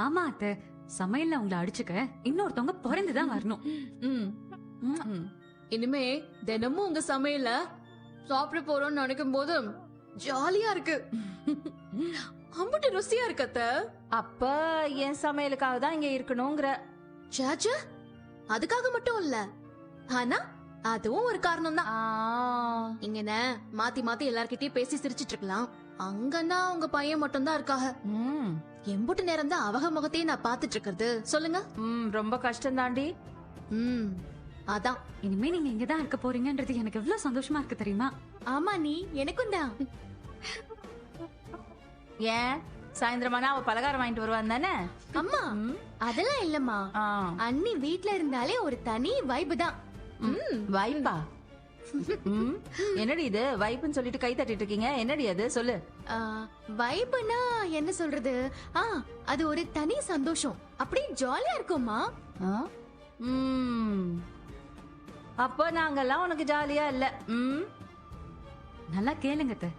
ஆமா அத்தை, சமையல்ல உங்களை அடிச்சுக்க இன்னொருத்தவங்க பிறந்துதான் வரணும். இனிமே தினமும் உங்க சமையல சாப்பிட போறோம்னு நினைக்கும் போது ஜாலியா இருக்கு. அம்புட்டு ருசியா இருக்கு அத்தை. அப்ப என் சமையலுக்காக தான் இங்க இருக்கணுங்கிற? சாச்சா, அதுக்காக மட்டும் இல்ல, ஆனா அதுவும் ஒரு காரணம் தான். இங்கன மாத்தி மாத்தி எல்லார்கிட்டயும் பேசி சிரிச்சிட்டு இருக்கலாம். அங்கன்னா உங்க பையன் மட்டும் தான் இருக்காக. எம்புட்டு நேரம் தான் அவக முகத்தையே நான் பாத்துட்டு இருக்கிறது சொல்லுங்க. ரொம்ப கஷ்டம் தாண்டி. அதான் இனிமே நீங்க இங்கதான் இருக்க போறீங்கன்றது எனக்கு எவ்வளவு சந்தோஷமா இருக்கு தெரியுமா? ஆமா, நீ எனக்கும் தான். ஏன் சாயந்தரமானா அவ பலகாரம் வாங்கிட்டு வருவான் தானே? அம்மா அதெல்லாம் இல்லம்மா, அண்ணி வீட்ல இருந்தாலே ஒரு தனி வைப் தான். வைப்பா? என்னடி இது வைப்புன்னு சொல்லிட்டு கை தட்டிட்டு இருக்கீங்க? என்னடி அது சொல்லு. வைப்னா என்ன சொல்றது? அது ஒரு தனி சந்தோஷம், அப்படியே ஜாலியா இருக்கும்மா. அப்ப நாங்கெல்லாம் உனக்கு ஜாலியா இல்ல. நல்லா கேளுங்க அத்தை.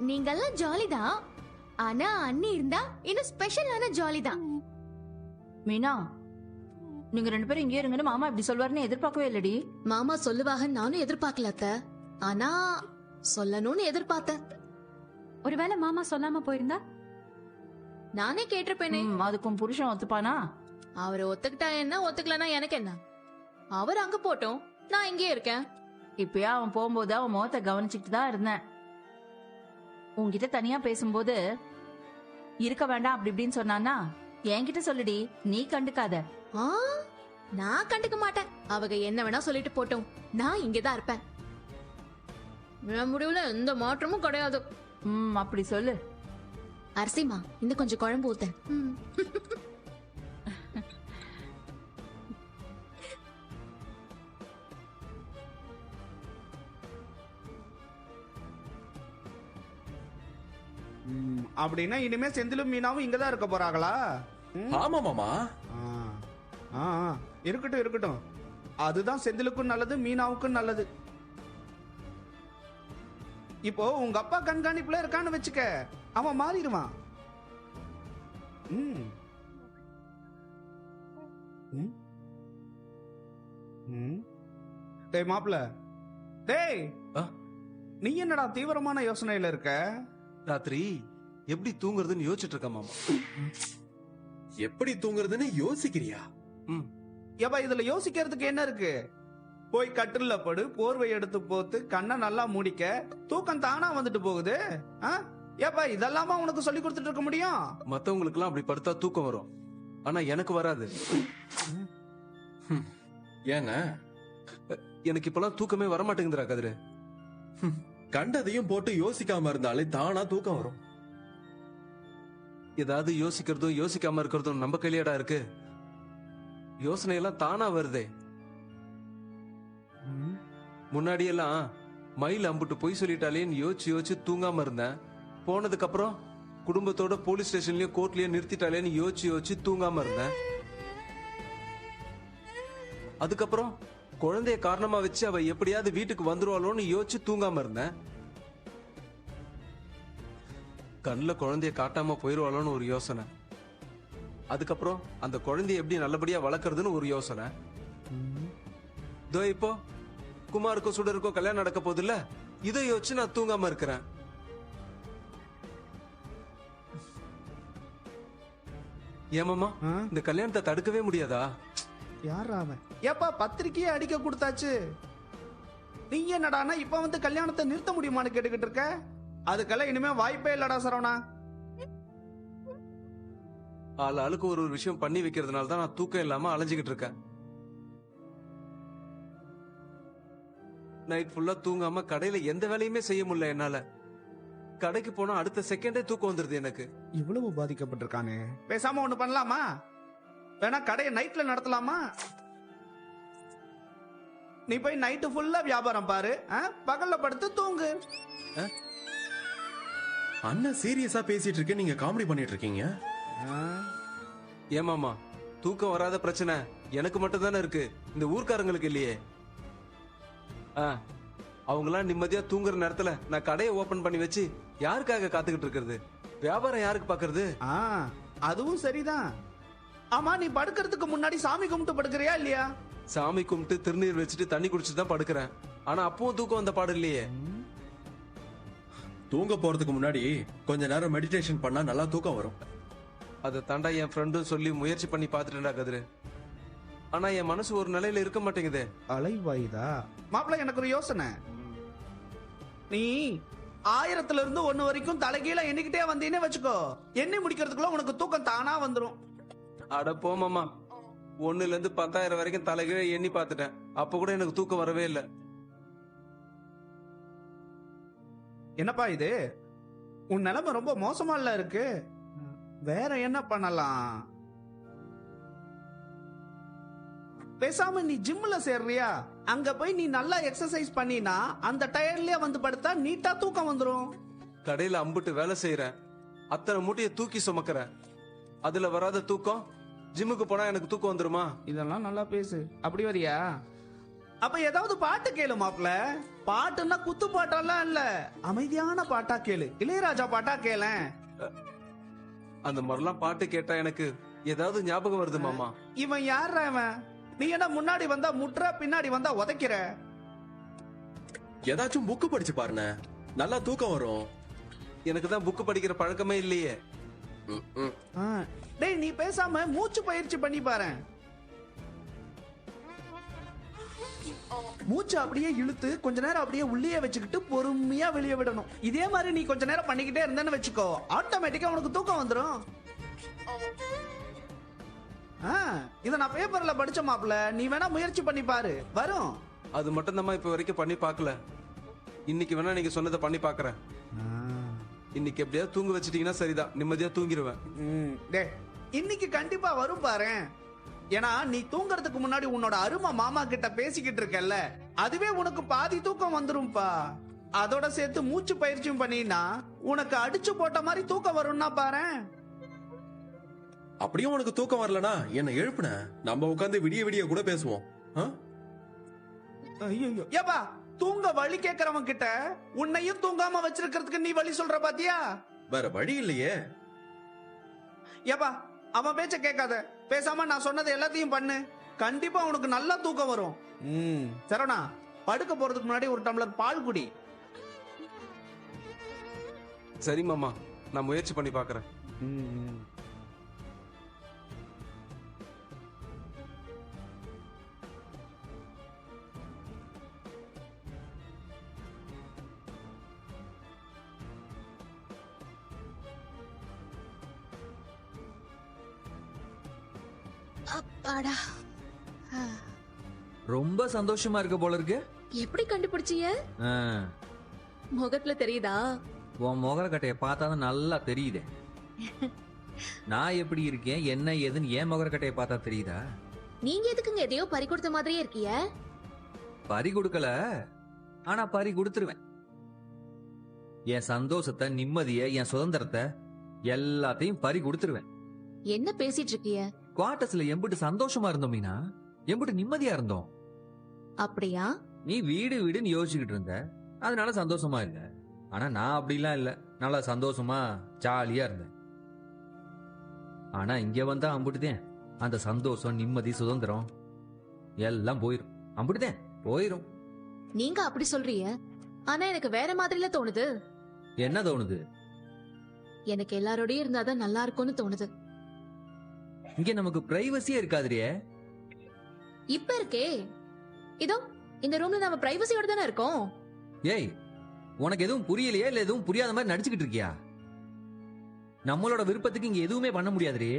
நீங்கெல்லாம் ஜாலி தான், ஆனா அண்ணி இருந்தா இன்னும் ஸ்பெஷலான ஜாலி தான். மீனா, நீங்க ரெண்டு பேரும் இங்கே இருங்கன்னு மாமா இப்படி சொல்வாருன்னு எதிர்பார்க்கவே இல்லடி. மாமா சொல்லுவாக நானும் எதிர்பார்க்கல அத்தை, ஆனா சொல்லணும்னு எதிர்பார்த்தேன். ஒருவேளை மாமா சொல்லாம போயிருந்தா நானே கேட்டிருப்பேனே. அதுக்கும் புருஷன் ஒத்துப்பானா? அவரை ஒத்துக்கிட்டா என்ன, ஒத்துக்கலனா எனக்கு என்ன? அவர் அங்க போட்டோம், நான் இங்கே இருக்கேன். இப்பயா அவன் போகும்போது அவன் முகத்தை கவனிச்சுட்டு தான் இருந்தேன். உன்கிட்ட தனியா பேசும்போது இருக்க வேண்டாம் அப்படி இப்படின்னு சொன்னானா என்கிட்ட சொல்லுடி, நீ கண்டுக்காத. நான் கண்டுக்க மாட்டேன். அவங்க என்ன வேணா சொல்லிட்டு போட்டோம், நான் இங்கதான் இருப்பேன். என் முடிவுல எந்த மாற்றமும் கிடையாது. அப்படி சொல்லு. அரிசிமா, இந்த கொஞ்சம் குழம்பு ஊத்த. அப்படின்னா இனிமே செந்திலும் மீனாவும் இங்கதான் இருக்க போறாங்களா? ஆமா மாமா. இருக்கட்டும் இருக்கட்டும், அதுதான் செந்திலுக்கும் நல்லது, மீனாவுக்கும் நல்லது. இப்போ உங்க அப்பா கண்காணிப்புல இருக்கான்னு வச்சுக்க, அவன் மாறிடுவான். டேய் மாப்ள, டேய் நீ என்னடா தீவிரமான யோசனையில இருக்க? ராத்திரி எப்படி தூங்குறதுன்னு யோசிச்சுட்டு இருக்க மாமா. எப்படி தூங்குறதுன்னு யோசிக்கிறியா? ஏப்பா இதுல யோசிக்கிறதுக்கு என்ன இருக்கு? போய் கட்டில்ல படு, போர்வை எடுத்து போத்து கண்ணை நல்லா மூடிக்க, தூக்கம் தானா வந்துட்டு போகுது. ஏப்பா இதெல்லாமா உனக்கு சொல்லி கொடுத்துட்டு இருக்க முடியும்? மத்தவங்களுக்கு எல்லாம் அப்படி படுத்தா தூக்கம் வரும், ஆனா எனக்கு வராது. ஏங்க எனக்கு இப்பெல்லாம் தூக்கமே வரமாட்டேங்குதுடா கதிரு. கண்டதையும் போட்டு யோசிக்காம இருந்தாலே தானா தூக்கம் வரும். ஏதாவது யோசிக்கிறதும் யோசிக்காம இருக்கிறதும் நம்ம கையிலடா இருக்கு. யோசனை எல்லாம் தானா வருதே. முன்னாடி எல்லாம் மயில் அம்புட்டு பொய் சொல்லிட்டாலேன்னு யோசிச்சு யோசிச்சு தூங்காம இருந்தேன். போனதுக்கு அப்புறம் குடும்பத்தோட போலீஸ் ஸ்டேஷன்லயும் கோர்ட்லயும் நிறுத்திட்டாலேன்னு யோசிச்சு யோசிச்சு தூங்காம இருந்தேன். அதுக்கப்புறம் குழந்தைய காரணமா வச்சு அவ எப்படியாவது வீட்டுக்கு வந்துருவாளோன்னு யோசிச்சு தூங்காம இருந்தேன். கண்ணுல குழந்தைய காட்டாம போயிருவாளோன்னு ஒரு யோசனை. அதுக்கப்புறம் அந்த குழந்தைய எப்படி நல்லபடியா வளர்க்கறதுன்னு ஒரு யோசனை. இதோ இப்போ குமாருக்கோ சுடருக்கோ கல்யாணம் நடக்க போகுது இல்ல, இதை யோசிச்சு நான் தூங்காம இருக்கிறேன். ஏமாமா இந்த கல்யாணத்தை தடுக்கவே முடியாதா? யாரா அவன்? ஏப்பா பத்திரிக்கையே அடிக்க கொடுத்தாச்சு, நீ என்னடானா இப்ப வந்து கல்யாணத்தை நிறுத்த முடியுமான்னு கேட்டுக்கிட்டு இருக்க? அதுக்கெல்லாம் இனிமே வாய்ப்பே இல்லடா சரவணா. ஆளுக்கு ஒரு விஷயம் பண்ணி வைக்கிறதுனால தான் நான் தூக்கம் இல்லாம அலைஞ்சுக்கிட்டு இருக்கேன். நைட் ஃபுல்லா தூங்காம கடையில எந்த வேலையுமே செய்ய முடியல என்னால. கடைக்கு போனா அடுத்த செகண்டே தூக்கம் வந்துருது எனக்கு. இவ்வளவு பாதிக்கப்பட்டிருக்கானே, பேசாம ஒண்ணு பண்ணலாமா? வேணா கடையை நைட்ல நடத்தலாமா? நீ போய் நைட்டு ஃபுல்லா வியாபாரம் பாரு, பகல்ல படுத்து தூங்கு. அண்ணன் சீரியஸா பேசிட்டு இருக்க, நீங்க காமெடி பண்ணிட்டு இருக்கீங்க. ஏமாமா தூக்கம் வராத பிரச்சனை எனக்கு மட்டும் தானே இருக்கு, இந்த ஊர்க்காரங்களுக்கு இல்லையே. அவங்களாம் நிம்மதியா தூங்குற நேரத்துல நான் கடையை ஓபன் பண்ணி வச்சு யாருக்காக காத்துக்கிட்டு இருக்கிறது? வியாபாரம் யாருக்கு பாக்குறது? ஆ அதுவும் சரிதான். ஆமா, நீ படுக்கிறதுக்கு முன்னாடி சாமி கும்பிட்டு படுக்கிறியா இல்லையா? சாமி கும்பிட்டு திருநீர் வச்சுட்டு தண்ணி குடிச்சிட்டு தான் படுக்கிறேன். ஆனா அப்பவும் தூக்கம் வந்த பாடு இல்லையே. தூங்க போறதுக்கு முன்னாடி கொஞ்ச நேரம் மெடிடேஷன் பண்ணா நல்லா தூக்கம் வரும். அதை தாண்டா என் ஃப்ரெண்டும் சொல்லி முயற்சி பண்ணி பார்த்துட்டேன்டா கதிரு. ஆனா என் மனசு ஒரு நிலையில இருக்க மாட்டேங்குதே. அலைவாயுதா? மாப்பிள்ள, எனக்கு ஒரு யோசனை. நீ 1000ல இருந்து 1 வரைக்கும் தலைகீழ எண்ணிக்கிட்டே வந்தீன்னு வச்சுக்கோ, எண்ணி முடிக்கிறதுக்குள்ள உனக்கு தூக்கம் தானா வந்துரும். அட போமாமா, 1ல இருந்து 10,000 வரைக்கும் தலைகீழ எண்ணி பார்த்துட்டேன். அப்ப கூட எனக்கு தூக்கம் வரவே இல்லை. என்னப்பா இது, உன் நிலைமை ரொம்ப மோசமா இல்ல இருக்கு. வேற என்ன பண்ணலாம்? பேசாம நீ ஜிம்ல சேர்றியா? அங்க போய் நீ நல்லா எக்ஸசைஸ் பண்ணினா அந்த டயர்லயே வந்து படுத்தா நீட்டா தூக்கம் வந்துரும். கடையில அம்புட்டு வேலை செய்யறேன், அத்தனை மூட்டையை தூக்கி சுமக்கிறேன். அதுல வராத தூக்கம் ஜிம்முக்கு போனா எனக்கு தூக்கம் வந்துருமா? இதெல்லாம் நல்லா பேசு. அப்படி வரியா? அப்ப ஏதாவது பாட்டு கேளு மாப்ள. பாட்டுன்னா குத்து பாட்டெல்லாம் இல்ல, அமைதியான பாட்டா கேளு. இளையராஜா பாட்டா கேளேன். அந்த மாதிரிலாம் பாட்டு கேட்டா எனக்கு ஏதாவது ஞாபகம் வருது மாமா. இவன் யார் அவன்? நீ என்ன முன்னாடி வந்தா முட்ற, பின்னாடி வந்தா உதைக்கிற? ஏதாச்சும் புக்கு படிச்சு பாருண்ணே, நல்லா தூக்கம் வரும். எனக்கு தான் புக்கு படிக்கிற பழக்கமே இல்லையே. டேய், நீ பேசாம மூச்சு பயிற்சி பண்ணி பாரு. மூச்சு அப்படியே இழுத்து கொஞ்ச நேரம் அப்படியே உள்ளே வச்சுக்கிட்டு பொறுமையா வெளியே விடணும். இதே மாதிரி நீ கொஞ்ச நேரம் பண்ணிக்கிட்டே இருந்தேன்னு வச்சுக்கோ, ஆட்டோமேட்டிக்கா உனக்கு தூக்கம் வந்துடும். இத நான் பேப்பர்ல படிச்ச மாப்ள, நீ வேணா முயற்சி பண்ணி பாரு, வரும். அது மட்டும் தான் இப்ப வரைக்கும் பண்ணி பார்க்கல. இன்னைக்கு வேணா நீங்க சொன்னதை பண்ணி பாக்குறேன். இன்னைக்கு எப்படியாவது தூங்க வச்சிட்டீங்கன்னா சரிதான், நிம்மதியா தூங்கிடுவேன். டேய், இன்னைக்கு கண்டிப்பா வரும் பாரு. ஏன்னா நீ தூங்குறதுக்கு முன்னாடி உன்னோட அருமை மாமா கிட்ட பேசிக்கிட்டு இருக்கல்ல, அதுவே உனக்கு பாதி தூக்கம் வந்துரும்பா. அதோட சேர்த்து மூச்சு பயிற்சியும் பண்ணினா உனக்கு அடிச்சு போட்ட மாதிரி தூக்கம் வரும்னா பாரு. அப்படியும் உனக்கு தூக்கம் வரலனா என்ன எழுப்புன, நம்ம உட்காந்து விடிய விடிய கூட பேசுவோம். ஐயோ, ஏப்பா, தூங்க வழி கேக்குறவன் கிட்ட உன்னையும் தூங்காம வச்சிருக்கிறதுக்கு நீ வழி சொல்ற பாத்தியா? வேற வழி இல்லையே. ஏப்பா, அவன் பேச்ச கேட்காத, பேசாம நான் சொன்னது எல்லாத்தையும் பண்ணு. கண்டிப்பா உனக்கு நல்லா தூக்கம் வரும். சரவணா, படுக்க போறதுக்கு முன்னாடி ஒரு டம்ளர் பால் குடி. சரி மாமா, நான் முயற்சி பண்ணி பாக்குறேன். அப்பாடா, ரொம்ப சந்தோஷமா இருக்க போல இருக்கு. எப்படி கண்டுபிடிச்சீங்க? ஆ, முகத்துல தெரியுதா? உன் முகர கட்டைய பார்த்தாதான் நல்லா தெரியுதே. நான் எப்படி இருக்கேன் என்ன ஏதுன்னு என் முகர கட்டைய பார்த்தா தெரியுதா? நீங்க எதுக்குங்க எதையோ பறி கொடுத்த மாதிரியே இருக்கீங்க? பறி கொடுக்கல, ஆனா பறி கொடுத்துருவேன். என் சந்தோஷத்தை, நிம்மதிய, என் சுதந்திரத்தை எல்லாத்தையும் பறி கொடுத்துருவேன். என்ன பேசிட்டு இருக்கீங்க? குவார்டர்ஸ்ல எம்பிட்டு சந்தோஷமா இருந்தோம் மீனா, எம்பிட்டு நிம்மதியா இருந்தோம். அப்படியா? நீ வீடு வீடுன்னு யோசிச்சுக்கிட்டு இருந்த, அதனால சந்தோஷமா இல்ல. ஆனா நான் அப்படிலாம் இல்ல, நல்லா சந்தோஷமா ஜாலியா இருந்தேன். ஆனா இங்க வந்தா அம்பிட்டுதேன், அந்த சந்தோஷம், நிம்மதி, சுதந்திரம் எல்லாம் போயிரும். அம்பிட்டுதேன் போயிரும். நீங்க அப்படி சொல்றீங்க, ஆனா எனக்கு வேற மாதிரில தோணுது. என்ன தோணுது? எனக்கு எல்லாரோடயும் இருந்தாதான் நல்லா இருக்கும்னு தோணுது. இங்க நமக்கு பிரைவசியே இருக்காதுரியே. இப்ப இருக்கே, இதோ இந்த ரூம்ல நம்ம பிரைவசியோட தானே இருக்கோம். ஏய், உனக்கு எதுவும் புரியலையா இல்ல எதுவும் புரியாத மாதிரி நடிச்சுக்கிட்டு இருக்கியா? நம்மளோட விருப்பத்துக்கு இங்க எதுவுமே பண்ண முடியாதுரே.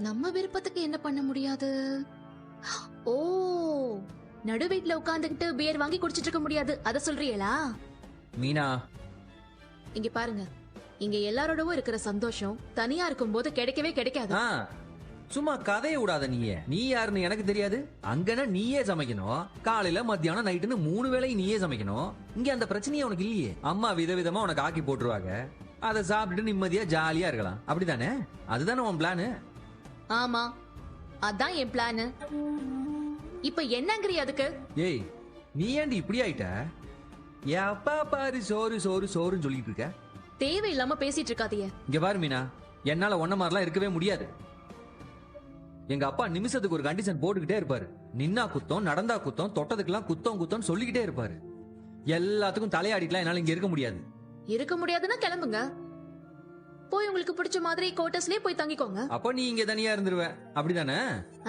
நம்ம விருப்பத்துக்கு என்ன பண்ண முடியாது? ஓ, நடு வீட்ல உட்கார்ந்துகிட்டு பியர் வாங்கி குடிச்சிட்டு இருக்க முடியாது, அத சொல்றீங்களா? மீனா, இங்க பாருங்க, இங்க எல்லாரோடவும் இருக்கிற சந்தோஷம் தனியா இருக்கும்போது கிடைக்கவே கிடைக்காது. ஆ, சும்மா கதையை விடாத. நீ யாருன்னு எனக்கு தெரியாது. அங்கனா நீயே சமைக்கணும், காலையில மத்தியானம் நைட்டுன்னு 3 வேளையும் நீயே சமைக்கணும். இங்க அந்த பிரச்சனையே உனக்கு இல்லையே. அம்மா விதவிதமா உனக்கு ஆக்கி போட்டுருவாங்க, அதை சாப்பிட்டுட்டு நிம்மதியா ஜாலியா இருக்கலாம். அப்படிதானே? அதுதானே உன் பிளானு? ஆமா, அதான் என் பிளான். இப்ப என்னங்கறீ அதுக்கு? ஏய், நீ ஏன்டி இப்படி ஆயிட்ட? எப்பா பாரு சோறு சோறு சோறுன்னு சொல்லிட்டு இருக்க. தேவையில்லாம பேசிட்டு இருக்காதீங்க. இங்க பாரு மீனா, என்னால ஒன்ன மாதிரிலாம் இருக்கவே முடியாது. எங்க அப்பா நிமிஷத்துக்கு ஒரு கண்டிஷன் போட்டுக்கிட்டே இருப்பாரு. நின்னா குத்தம், நடந்தா குத்தம், தொட்டதுக்கெல்லாம் குத்தம் குத்தம் சொல்லிக்கிட்டே இருப்பாரு. எல்லாத்துக்கும் தலையாடிட்டுலாம் என்னால இங்க இருக்க முடியாது. இருக்க முடியாதுன்னா கிளம்புங்க. போய் உங்களுக்கு பிடிச்ச மாதிரி குவார்டர்ஸ்லயே போய் தங்கிக்கோங்க. அப்ப நீ இங்க தனியா இருந்துருவ, அப்படிதானே?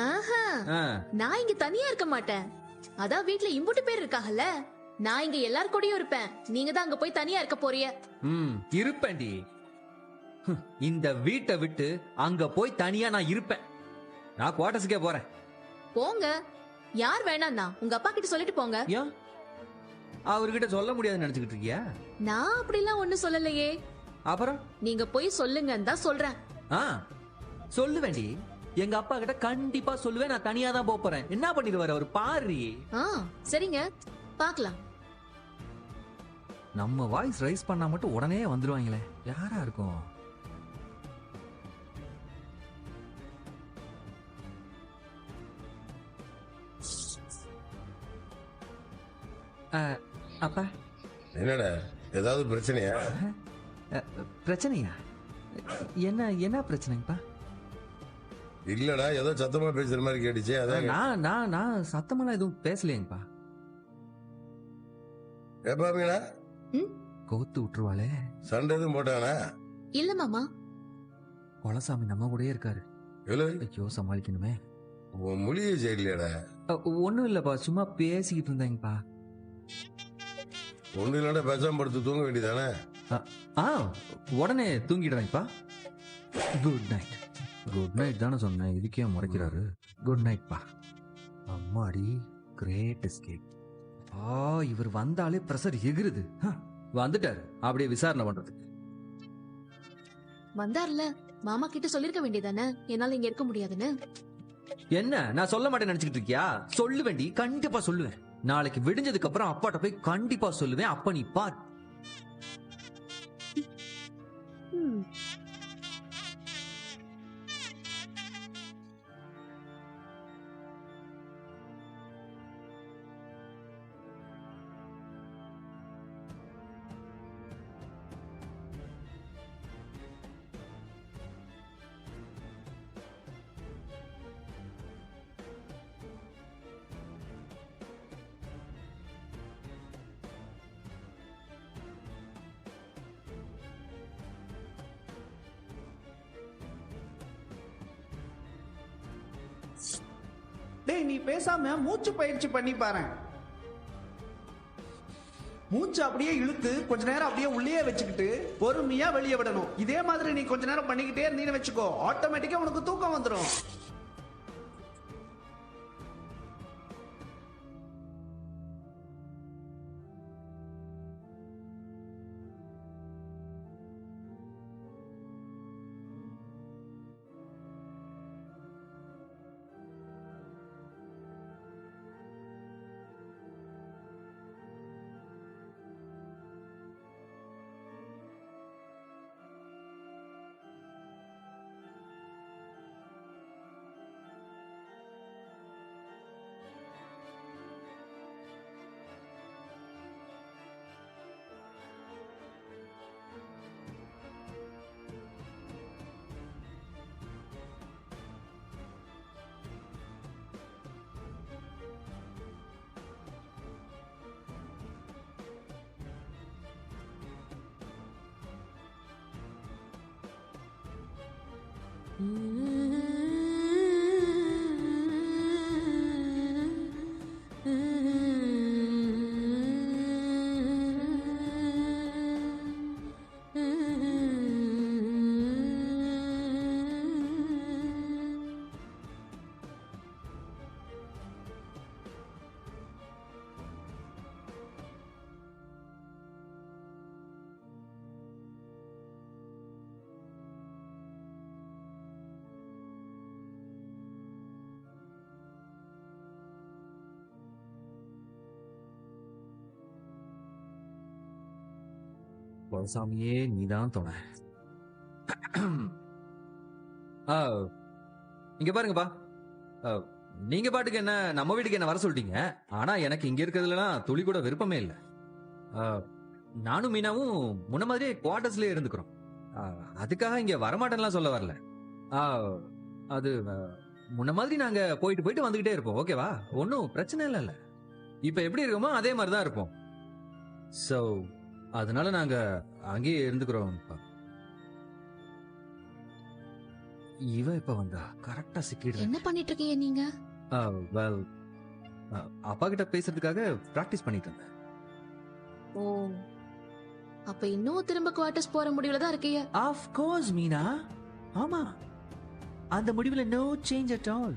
ஆஹா, ஆ. நான் இங்க தனியா இருக்க மாட்டேன். அதான் வீட்ல இம்புட்டு பேர் இருக்காங்கல்ல, நான் இங்க எல்லார் கூடயும் இருப்பேன். நீங்க தான் அங்க போய் தனியா இருக்க போறீங்க. இருப்பேன்டி. இந்த வீட்டை விட்டு அங்க போய் தனியா நான் இருப்பேன். நான் குவார்டர்ஸ்க்கே போறேன். போங்க. யார் வேணாம்னா உங்க அப்பா கிட்ட சொல்லிட்டு போங்க. ஏன் அவர்கிட்ட சொல்ல முடியாதுன்னு நினைச்சுக்கிட்டு இருக்கியா? நான் அப்படிலாம் ஒண்ணும் சொல்லலையே. அப்புறம் நீங்க போய் சொல்லுங்கன்னு தான் சொல்றேன். சொல்லுவேண்டி. எங்க அப்பா கிட்ட கண்டிப்பா சொல்லுவேன். நான் தனியா தான் போறேன். என்ன பண்ணிடுவாரு அவர் பாரு. சரிங்க, பார்க்கலாம். நம்ம வாய்ஸ் ரைஸ் பண்ணா மட்டும் உடனே வந்துருவாங்களே, யாரா இருக்கும்? அப்பா. என்னடா ஏதாவது பிரச்சனையா? பிரச்சனையா? என்ன என்ன பிரச்சனைப்பா? இல்லடா ஏதோ சத்தமா பேசுற மாதிரி கேட்டுச்சு. அதான் நான் சத்தமெல்லாம் எதுவும் பேசலையேப்பா. ஏப்பா மீனா, கோத்து விட்டுருவாளே. சண்டை எதுவும் போட்டானா? இல்ல மாமா. கொலசாமி நம்ம கூடயே இருக்காரு. ஐயோ சமாளிக்கணுமே. உன் மொழியே சரியில்லையாடா. ஒண்ணும் இல்லப்பா, சும்மா பேசிக்கிட்டு இருந்தேங்கப்பா. ஒண்ணு இல்லாண்டா பேசாம படுத்து தூங்க வேண்டியதானே? உடனே தூங்கிடுறேன்ப்பா. Good night. குட் நைட் தானே சொன்னேன், இதுக்கே முறைக்கிறாரு. குட் நைட் பா. அம்மாடி, கிரேட் எஸ்கேப். இவர் வந்தாலே பிரஷர் எகிருது. வந்துட்டாரு, அப்படியே விசாரணை பண்றதுக்கு. வந்தார்ல, மாமா கிட்ட சொல்லிருக்க வேண்டியதானே என்னால இங்க இருக்க முடியாதுன்னு. என்ன நான் சொல்ல மாட்டேன்னு நினைச்சுக்கிட்டு இருக்கியா? சொல்லு வேண்டி, கண்டிப்பா சொல்லுவேன். நாளைக்கு விடிஞ்சதுக்கு அப்புறம் அப்பாட்ட போய் கண்டிப்பா சொல்லுவேன். அப்ப நீ பார். டேய், நீ பேசாம மூச்சு பயிற்சி பண்ணி பாரு. மூச்சு அப்படியே இழுத்து கொஞ்ச நேரம் அப்படியே உள்ளே வச்சுக்கிட்டு பொறுமையா வெளியே விடணும். இதே மாதிரி நீ கொஞ்ச நேரம் பண்ணிக்கிட்டே இருந்தீன்னு வச்சுக்கோ, ஆட்டோமேட்டிக்கா உனக்கு தூக்கம் வந்துடும். சாமியே, நீதான் துணை. இங்க பாருங்கப்பா, நீங்க பாட்டுக்கு என்ன நம்ம வீட்டுக்கு என்ன வர சொல்லிட்டீங்க. ஆனா எனக்கு இங்க இருக்கிறதுலாம் துளி கூட விருப்பமே இல்லை. நானும் மீனாவும் முன்ன மாதிரியே குவார்டர்ஸ்லயே இருந்துக்கிறோம். அதுக்காக இங்க வரமாட்டேன்லாம் சொல்ல வரல. அது முன்ன மாதிரி நாங்க போயிட்டு போயிட்டு வந்துகிட்டே இருப்போம். ஓகேவா? ஒன்றும் பிரச்சனை இல்லைல்ல. இப்ப எப்படி இருக்கோமோ அதே மாதிரி தான் இருப்போம். ஸோ அதனால நாங்க அங்கேயே இருந்துக்கிறோம். இவ இப்ப வந்தா கரெக்டா சிக்கிடுறேன். என்ன பண்ணிட்டு இருக்கீங்க நீங்க? வெல், அப்பா கிட்ட பேசுறதுக்காக பிராக்டிஸ் பண்ணிட்டு இருந்தேன். ஓ, அப்ப இன்னும் திரும்ப குவார்டர்ஸ் போற முடிவுல தான் இருக்கீங்க. Of course Meena. ஆமா, அந்த முடிவுல நோ சேஞ்ச் அட் ஆல்.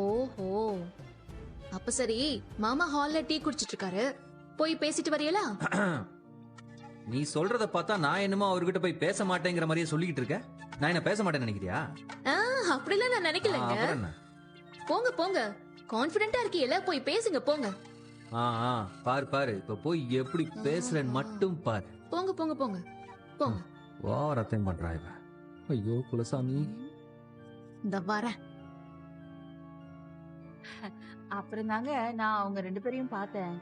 ஓஹோ, அப்ப சரி, மாமா ஹால்ல டீ குடிச்சிட்டு இருக்காரு, போய் பேசிட்டு வரீங்களா? நீ சொல்றத பார்த்தா நான் என்னமோ அவர்கிட்ட போய் பேச மாட்டேங்கிற மாதிரியே சொல்லிக்கிட்டு இருக்க. நான் என்ன பேச மாட்டேன்னு நினைக்கிறியா? அப்படிலாம் நான் நினைக்கலங்க. அப்புறம் என்ன? போங்க போங்க, கான்பிடென்ட்டா இருக்கீங்களா, போய் பேசுங்க போங்க. பாரு பாரு, இப்ப போய் எப்படி பேசுறேன்னு மட்டும் பாரு. போங்க போங்க போங்க போங்க. வாரத்தையும் பண்றா இவ. ஐயோ குலசாமி. இந்த வரேன். அப்புறம் தாங்க நான் அவங்க 2 பேரையும் பார்த்தேன்.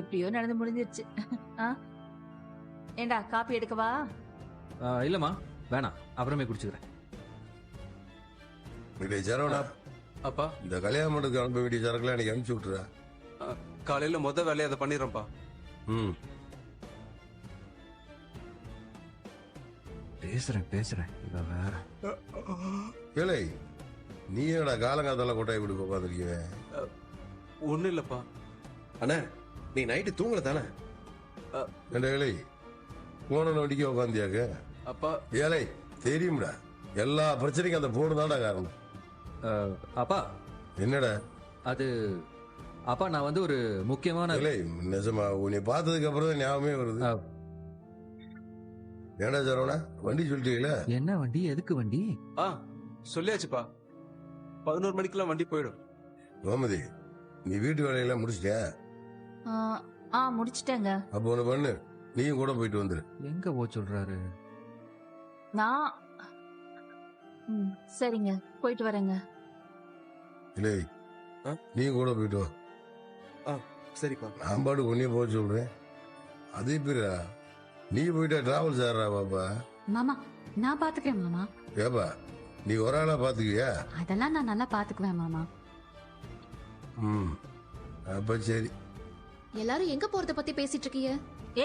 எப்படியோ நடந்து முடிஞ்சிருச்சு. ஏண்டா காப்பி எடுக்கவா? இல்லம்மா வேணாம், அப்புறமே குடிச்சுக்கிறேன். சரவணா, அப்பா இந்த கல்யாண மண்டபத்துக்கு அனுப்ப வேண்டிய சரக்குலாம் எனக்கு அனுப்பிச்சு விட்டுற. காலையில மொத வேலையை அதை பண்ணிடுறேன்ப்பா. ம், பேசுறேன் இவ வேற. ஏலே, நீ என்னடா காலங்காத்தால கொட்டாய் கொடுக்க உட்காந்துருக்கீங்க? ஒண்ணும் இல்லப்பா. அண்ணா நீ நைட்டு தூங்கல தானே? ஏண்டா ஏலே, போன நோண்டிக்க உட்காந்தியாக்க? அப்பா ஏலே, தெரியும்டா, எல்லா பிரச்சனைக்கும் அந்த போன் தான்டா காரணம். அப்பா என்னடா அது, அப்பா நான் வந்து ஒரு முக்கியமான ஏலே, நிஜமா உன்னை பார்த்ததுக்கு அப்புறம் தான் ஞாபகமே வருது. ஏண்டா சரவணா, வண்டி சொல்லிட்டீங்களா? என்ன வண்டி? எதுக்கு வண்டி? சொல்லியாச்சுப்பா, 11 மணிக்கெல்லாம் வண்டி போயிடும். கோமதி, நீ வீட்டு வேலையெல்லாம் முடிச்சிட்டியா? முடிச்சிட்டேங்க. அப்போ ஒண்ணு பண்ணு, நீயும் கூட போயிட்டு வந்துரு. எங்க போ சொல்றாரு? நான் சரிங்க, போயிட்டு வரேங்க. இல்லை, நீயும் கூட போயிட்டு வா. சரிப்பா. நான் பாட்டு ஒன்னே போக சொல்றேன். அதே பேரா நீ போயிட்டா டிராவல்ஸ் ஆடுறா பாப்பா. மாமா நான் பாத்துக்கிறேன் மாமா. ஏப்பா, நீ ஒரு ஆளா பாத்துக்கியா? அதெல்லாம் நான் நல்லா பாத்துக்குவேன் மாமா. ம், அப்ப சரி. எல்லாரும் எங்க போறத பத்தி பேசிட்டு இருக்கீங்க?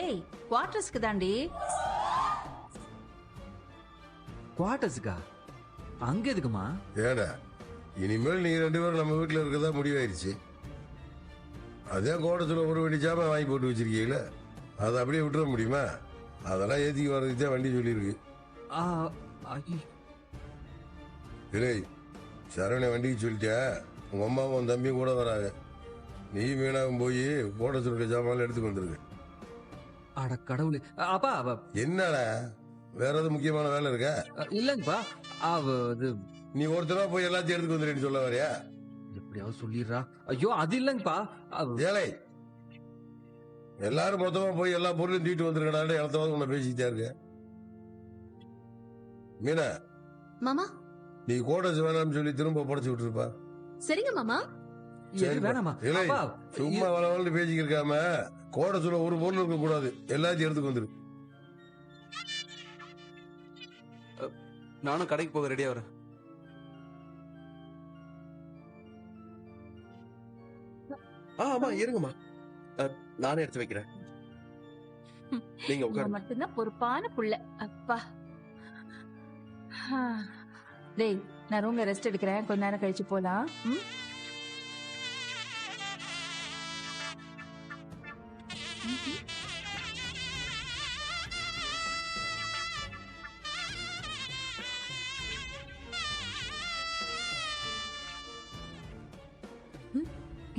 ஏய், குவார்டர்ஸ்க்கு தாண்டி. குவார்டர்ஸுக்கா? அங்க எதுக்குமா? ஏடா, இனிமேல் நீங்க 2 பேரும் நம்ம வீட்டுல இருக்கதா முடிவாயிருச்சு. அதே கோடத்துல ஒரு வண்டி ஜாமான் வாங்கி போட்டு வச்சிருக்கீங்களே, அதை அப்படியே விட்டுற முடியுமா? அதெல்லாம் ஏத்திக்கு வர்றதுக்கு தான் வண்டி சொல்லியிருக்கு. இல்லை, சரவணை வண்டிக்கு சொல்லிட்டா, உங்க அம்மாவும் உன் தம்பியும் கூட வராங்க. நீ வீணாகும் போய் கோடத்துல இருக்க ஜாமான் எடுத்துக்கு வந்துருக்கு. அட கடவுளே. அப்பா என்னடா, வேற எதுவும் முக்கியமான வேலை இருக்கா? இல்லங்கப்பா, நீ ஒருத்தரா போய் எல்லாத்தையும் எடுத்துக்கு வந்துருன்னு சொல்ல வரையா? எப்படியாவது சொல்லிடுறா. ஐயோ அது இல்லங்கப்பா. ஏழை, எல்லாரும் மொத்தமா போய் எல்லா பொருளையும் தூக்கிட்டு வந்துருக்கடான்னு இடத்தவாது உன்னை பேசிக்கிட்டே இருக்க. மீனா மாமா, நீ கோடஸ் வேணாம்னு சொல்லி திரும்ப புடைச்சு விட்டுருப்பா. சரிங்க மாமா. வேணாமா? இல்லை, அப்பா, சும்மா வளவளன்னு பேசிக்க இருக்காம கோடஸ்ல ஒரு பொருள் இருக்க கூடாது, எல்லாத்தையும் எடுத்துக்கு வந்துரு. நானும் கடைக்கு போக ரெடியா வரேன். ஆமா இருங்கம்மா, நானே எடுத்து வைக்கிறேன். நீங்க உட்காருங்க. மட்டும்தான் பொறுப்பான புள்ள. அப்பா. டேய், நான் ரூம்ல ரெஸ்ட் எடுக்கிறேன், கொஞ்ச நேரம் கழிச்சு போலாம்.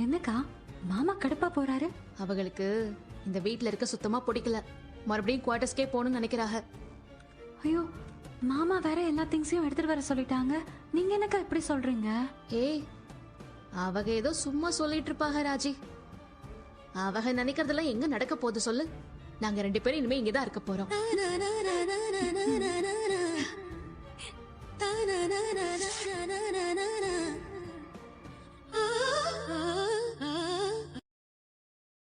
என்னக்கா மாமா கடுப்பா போறாரு? அவங்களுக்கு இந்த வீட்ல இருக்க சுத்தமா பிடிக்கல, மறுபடியும் குவார்டர்ஸ்க்கே போகணும்னு நினைக்கிறாங்க. ஐயோ, மாமா வேற எல்லா திங்ஸையும் எடுத்துட்டு வர சொல்லிட்டாங்க. நீங்க என்னக்கா இப்படி சொல்றீங்க? ஏய், அவங்க ஏதோ சும்மா சொல்லிட்டு இருப்பாங்க ராஜி. அவங்க நினைக்கிறதெல்லாம் எங்க நடக்க போகுது சொல்லு? நாங்க 2 பேரும் இனிமே இங்கதான் இருக்க போறோம்.